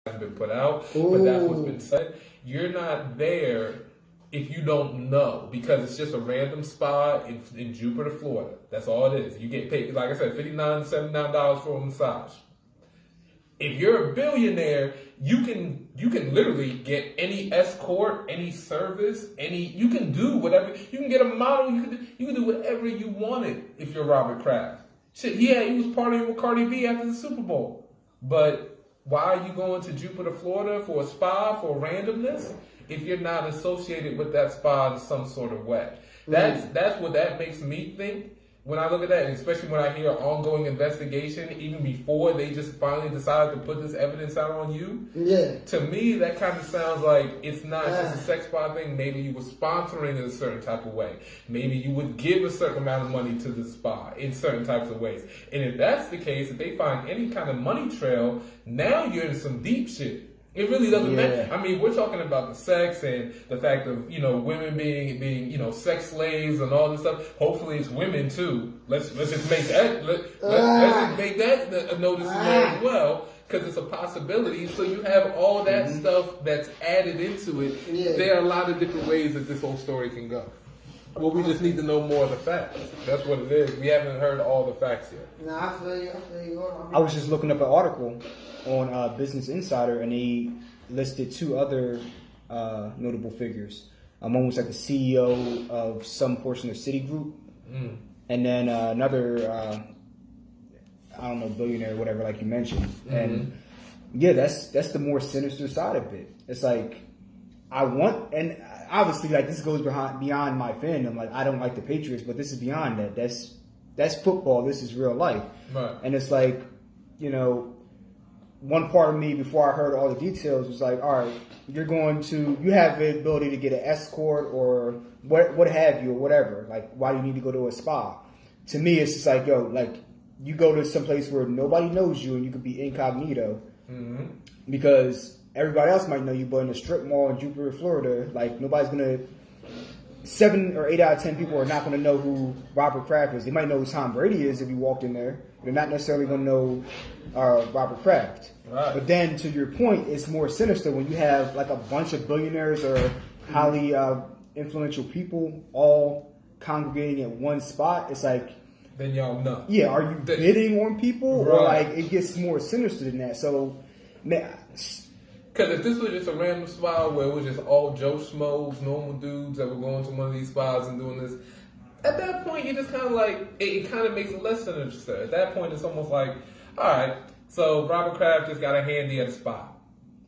hasn't been put out, but that's what's been said. You're not there if you don't know, because it's just a random spa in Jupiter, Florida. That's all it is. You get paid, like I said, $59, $79 for a massage. If you're a billionaire, you can literally get any escort, any service, you can do whatever. You can get a model. You can do whatever you wanted if you're Robert Kraft. Shit, yeah, he was partying with Cardi B after the Super Bowl. But why are you going to Jupiter, Florida for a spa for randomness if you're not associated with that spa in some sort of way? That's what that makes me think. When I look at that, and especially when I hear ongoing investigation, even before they just finally decided to put this evidence out on you, to me, that kind of sounds like it's not just a sex spa thing. Maybe you were sponsoring in a certain type of way. Maybe you would give a certain amount of money to the spa in certain types of ways. And if that's the case, if they find any kind of money trail, now you're in some deep shit. It really doesn't matter. I mean, we're talking about the sex and the fact of, women being sex slaves and all this stuff. Hopefully it's women too. Let's just make that, let's just make that a notice in there as well, because it's a possibility. So you have all that stuff that's added into it. There are a lot of different ways that this whole story can go. Well, we just need to know more of the facts. That's what it is. We haven't heard all the facts yet. No, I feel you. I was just looking up an article on Business Insider, and they listed two other notable figures. One was like the CEO of some portion of Citigroup, and then another, I don't know, billionaire or whatever, like you mentioned. And yeah, that's the more sinister side of it. It's like, and obviously, like, this goes beyond my fandom. Like, I don't like the Patriots, but this is beyond that. That's football. This is real life. Right. And it's like, one part of me, before I heard all the details, was like, all right, you have the ability to get an escort or what have you or whatever. Like, why do you need to go to a spa? To me, it's just like, you go to some place where nobody knows you and you could be incognito because everybody else might know you, but in a strip mall in Jupiter, Florida, like, nobody's going to... 7 or 8 out of 10 people are not going to know who Robert Kraft is. They might know who Tom Brady is if you walked in there. They're not necessarily going to know Robert Kraft. Right. But then, to your point, it's more sinister when you have like a bunch of billionaires or highly influential people all congregating at one spot. It's like, then y'all know. Yeah, are you bidding on people, or like it gets more sinister than that? So, because if this was just a random spa where it was just all Joe Schmoes, normal dudes that were going to one of these spas and doing this, at that point you just kind of like, it kind of makes it less sinister. At that point it's almost like, all right, so Robert Kraft just got a handy at a spa.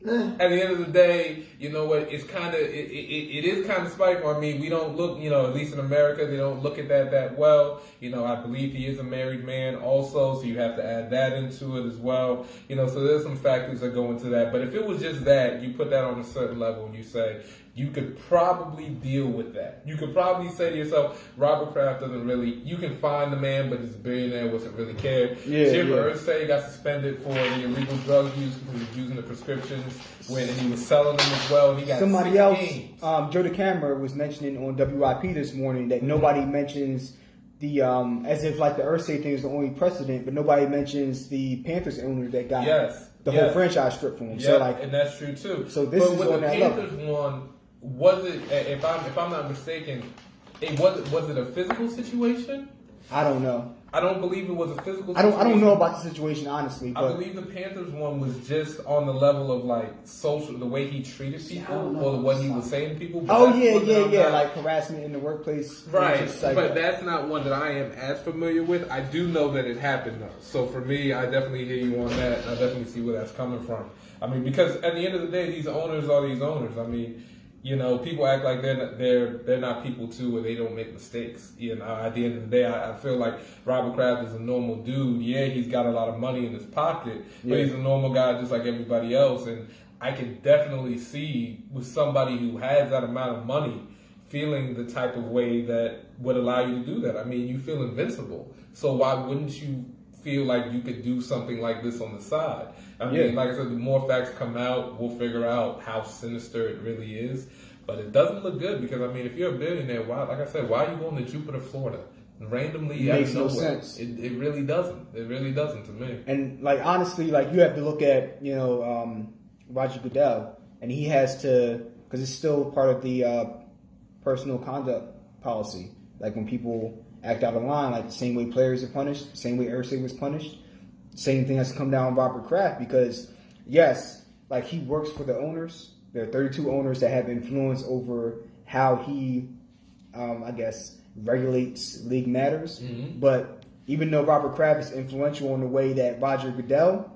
At the end of the day, you know what? It's kind of it is kind of spiteful. I mean, we don't look, at least in America, they don't look at that well. I believe he is a married man also, so you have to add that into it as well. So there's some factors that go into that. But if it was just that, you put that on a certain level and you say, you could probably deal with that. You could probably say to yourself, Robert Kraft doesn't really, you can find the man, but he's a billionaire, doesn't really care. Jim Irsay got suspended for the illegal drug use because he was using the prescriptions when he was selling them as well. He got somebody else, Joe DeCamera was mentioning on WIP this morning that nobody mentions the, as if like the Irsay thing is the only precedent, but nobody mentions the Panthers owner that got the whole franchise stripped from him. Yeah, so like, and that's true too. So this is on that level. Panthers one, was it? If I'm not mistaken, was it a physical situation? I don't know. I don't believe it was a physical situation. I don't know about the situation, honestly. But I believe the Panthers one was just on the level of like social, the way he treated people or what he was saying to people. But like harassment in the workplace. Right, but that's not one that I am as familiar with. I do know that it happened though. So for me, I definitely hear you on that. I definitely see where that's coming from. I mean, because at the end of the day, these owners are these owners. I mean, people act like they're not people too, or they don't make mistakes. At the end of the day, I feel like Robert Kraft is a normal dude. Yeah, he's got a lot of money in his pocket, but he's a normal guy just like everybody else. And I can definitely see with somebody who has that amount of money feeling the type of way that would allow you to do that. I mean, you feel invincible. So why wouldn't you feel like you could do something like this on the side? I mean, like I said, the more facts come out, we'll figure out how sinister it really is. But it doesn't look good because, I mean, if you're a billionaire, why are you going to Jupiter, Florida? Randomly, it makes no sense. It really doesn't. It really doesn't to me. And, like, honestly, like, you have to look at, Roger Goodell, and he has to, because it's still part of the personal conduct policy. Like when people act out of line, like the same way players are punished, the same way Irsay was punished, same thing has to come down on Robert Kraft because, yes, like he works for the owners. There are 32 owners that have influence over how he, I guess, regulates league matters. Mm-hmm. But even though Robert Kraft is influential in the way that Roger Goodell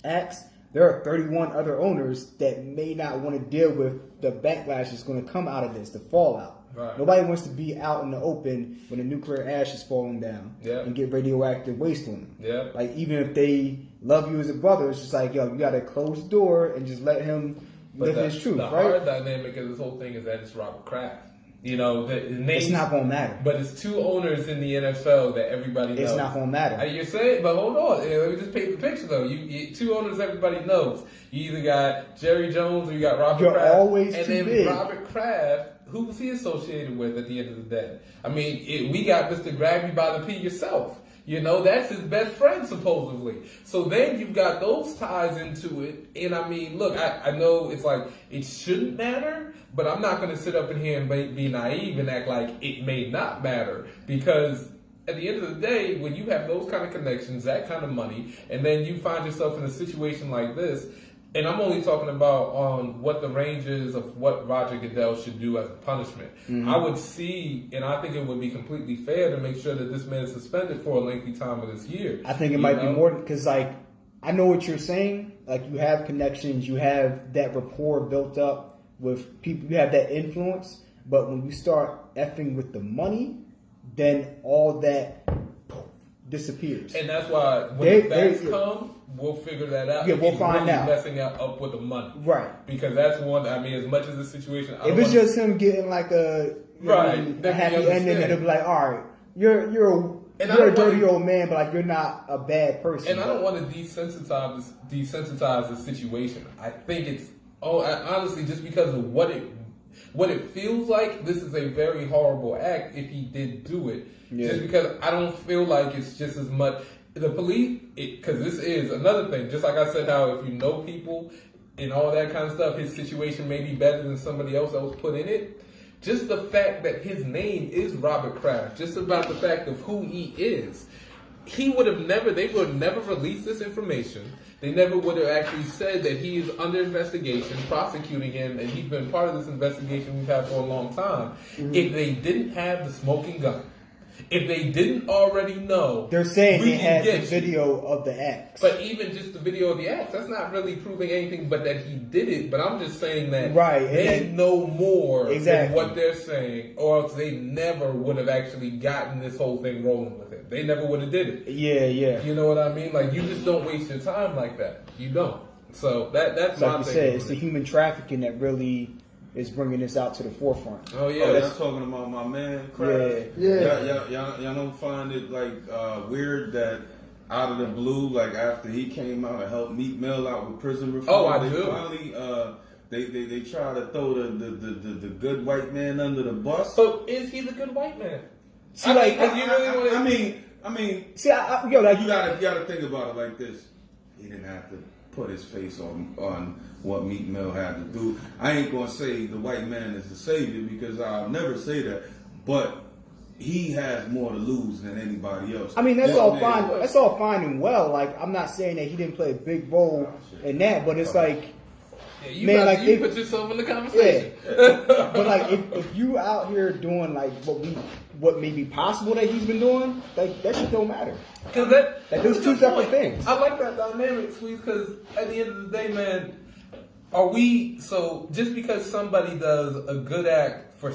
acts, there are 31 other owners that may not want to deal with the backlash that's going to come out of this, the fallout. Right. Nobody wants to be out in the open when the nuclear ash is falling down and get radioactive waste on them. Yeah. Like, even if they love you as a brother, it's just like, yo, you got to close the door and just let him live his truth, right? The hard dynamic of this whole thing is that it's Robert Kraft. You know, it's not going to matter. But it's two owners in the NFL that everybody knows. It's not going to matter. You're saying, but hold on. Let me just paint the picture, though. You two owners everybody knows. You either got Jerry Jones or you got Robert Kraft. You're always and too then big. Robert Kraft, who was he associated with at the end of the day? I mean, we got Mr. Grab You by the P yourself. You know, that's his best friend, supposedly. So then you've got those ties into it. And I mean, look, I know it's like, it shouldn't matter, but I'm not going to sit up in here and be naive and act like it may not matter. Because at the end of the day, when you have those kind of connections, that kind of money, and then you find yourself in a situation like this, and I'm only talking about on what the range is of what Roger Goodell should do as a punishment. Mm-hmm. I would see, and I think it would be completely fair to make sure that this man is suspended for a lengthy time of this year. I think it might be more, because, like, I know what you're saying. Like, you have connections, you have that rapport built up with people, you have that influence. But when you start effing with the money, then all that disappears. And that's why when the facts come, we'll figure that out. Yeah, we'll find out. Messing up with the money, right? Because that's one. I mean, as much as the situation, if it's just him getting like a happy ending, it'll be like, all right, you're a dirty old man, but like you're not a bad person. And I don't want to desensitize the situation. I think it's honestly just because of what it feels like. This is a very horrible act if he did do it. Yeah. Just because I don't feel like it's just as much. The police, because this is another thing, just like I said, how if you know people and all that kind of stuff, his situation may be better than somebody else that was put in it. Just the fact that his name is Robert Kraft, just about the fact of who he is, they would have never released this information. They never would have actually said that he is under investigation, prosecuting him, and he's been part of this investigation we've had for a long time. Mm-hmm. If they didn't have the smoking gun, if they didn't already know, they're saying they had the video of the acts. But even just the video of the acts, that's not really proving anything but that he did it. But I'm just saying that they know more than what they're saying, or else they never would have actually gotten this whole thing rolling with it. They never would have did it. Yeah. You know what I mean? Like, you just don't waste your time like that. You don't. So that's my thing. Like you said, it's the human trafficking that really is bringing this out to the forefront. Oh yeah, y'all talking about my man Kraft. Yeah. Y'all don't find it like weird that out of the blue, like after he came out and helped Meek Mill out with prison reform, I do. Finally, they try to throw the good white man under the bus. So is he the good white man? See, I mean, see, you gotta think about it like this. He didn't have to put his face on what Meek Mill had to do. I ain't gonna say the white man is the savior because I'll never say that, but he has more to lose than anybody else. I mean, that's all fine. That's all fine and well. Like, I'm not saying that he didn't play a big role in that, but it's like, you put yourself in the conversation. Yeah. But like, if you out here doing like what may be possible that he's been doing, like that shit don't matter. Because those two separate things. I like that dynamic, Squeeze, because at the end of the day, man, just because somebody does a good act for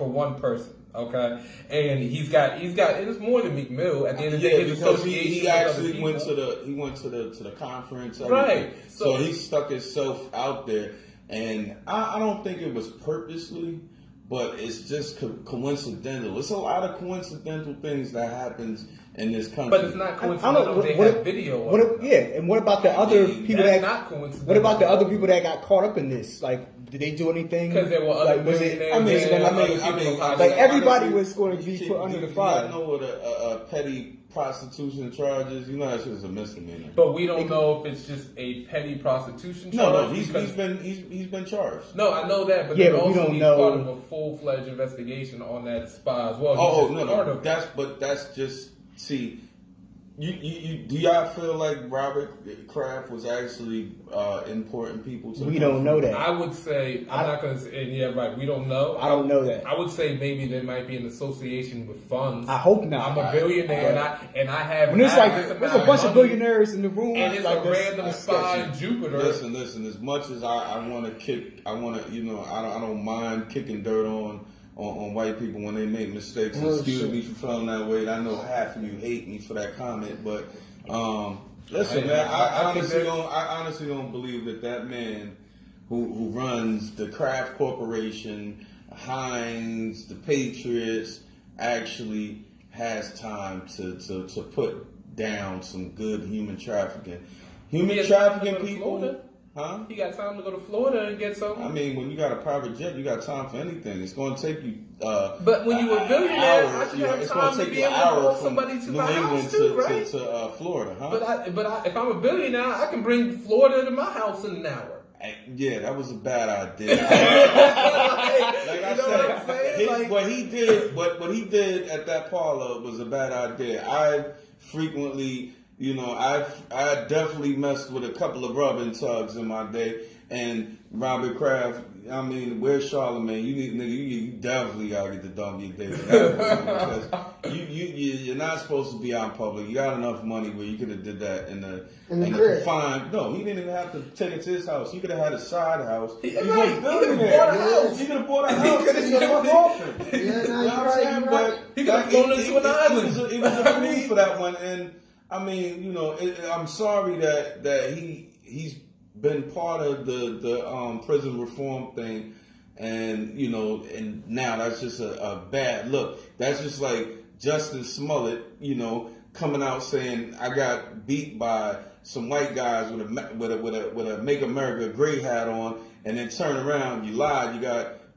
one person, okay, and he's got, and it's more than Meek Mill. At the end of the day, because he actually went to the conference, right? So he stuck himself out there, and I don't think it was purposely, but it's just coincidental. It's a lot of coincidental things that happens in this country. But it's not I don't coincidental. know. They have video What, of it. yeah, and what about the other people That's that? not coincidental. What about the other people that got caught up in this? Like, did they do anything? Because there were other like, was it? millionaires. Like everybody was going to be You put under the You fire. know what a petty prostitution charge is? You know that's just a misdemeanor. But we don't know if it's just a petty prostitution charge. No, he's because- been charged. No, I know that, but Yeah, there but we also don't needs know. part of a full-fledged investigation on that spa as well. Oh He's no, just part no, of it. that's just see. You do y'all feel like Robert Kraft was actually importing people to? We don't know that. I would say I'm not going to say. And yeah, right. We don't know. I don't know that. I would say maybe there might be an association with funds. I hope not. I'm a billionaire, and I have. When it's like this there's a amount bunch of money, billionaires in the room, and it's like a random that's spy sketchy. in Jupiter. Listen. As much as I want to kick, I don't mind kicking dirt on white people when they make mistakes. Excuse me for feeling that way. I know half of you hate me for that comment, but listen, man. I honestly don't believe that man who runs the Kraft Corporation, Heinz, the Patriots, actually has time to put down some good human trafficking. Human trafficking people. Florida. Huh? He got time to go to Florida and get something. I mean, when you got a private jet, you got time for anything. It's going to take you. But when you were a billionaire, I should have it's time going to take be you an able to hour call from somebody to New my England house too, right? to Florida, huh? But if I'm a billionaire, I can bring Florida to my house in an hour. Yeah, that was a bad idea. like I said, what he did at that parlor was a bad idea. I've frequently, I definitely messed with a couple of rubbing tugs in my day. And Robert Kraft, I mean, where's Charlemagne? You definitely gotta get the donkey day because you're not supposed to be out in public. You got enough money where you could have did that in the crib. fine. No, he didn't even have to take it to his house. He could have had a side house. He could have bought a house. He could have bought a house. He could have off him. Yeah, You know what I'm saying? But He could have flown into an island. It was a fool for that one. And I mean, I'm sorry that he's been part of the prison reform thing, and and now that's just a bad look. That's just like Justin Smollett, coming out saying I got beat by some white guys with a Make America Great hat on, and then turn around, you lied,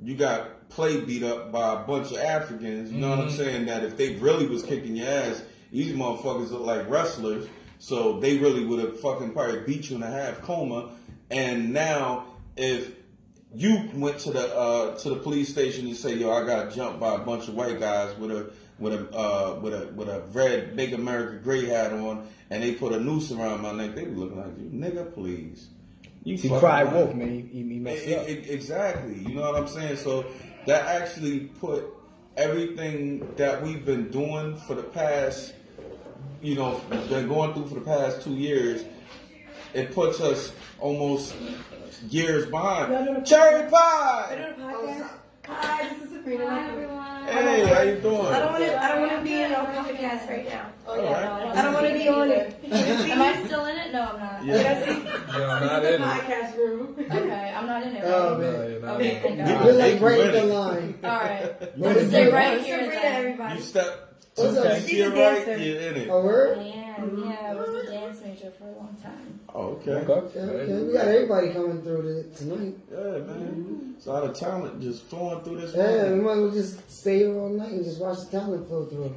you got play beat up by a bunch of Africans. You know what I'm saying? That if they really was kicking your ass, these motherfuckers look like wrestlers. So they really would have fucking probably beat you in a half coma. And now, if you went to the police station and say, "Yo, I got jumped by a bunch of white guys with a red Make America Great hat on, and they put a noose around my neck," they be looking like you, nigga, please. He cried wolf, man. He messed up. Exactly. You know what I'm saying? So that actually put everything that we've been doing for the past, been going through for the past 2 years, it puts us almost years behind. Cherry pie! We're doing a podcast. Hi, this is Sabrina. Hi, everyone. Hey, how you doing? I don't want to be in a podcast right now. Oh, yeah, I don't want to be on it. Am I still in it? No, I'm not. Yeah. Yeah, not This is in the it. podcast room. Okay, I'm not in it. Oh, Right? man. No, you're not Okay, in it. thank You God. We're like Hey, right in ready. the line. All right. Ready. Let's stay right This is here. Sabrina, then. everybody. You step What's up? to She's your a right, dancer. you're in it. Oh, I word? am. Yeah, I was a dance major for a long time. Oh, okay. Okay. We got everybody coming through tonight. Yeah, man. It's a lot of talent just flowing through this Yeah, room. we might as well just stay here all night and just watch the talent flow through.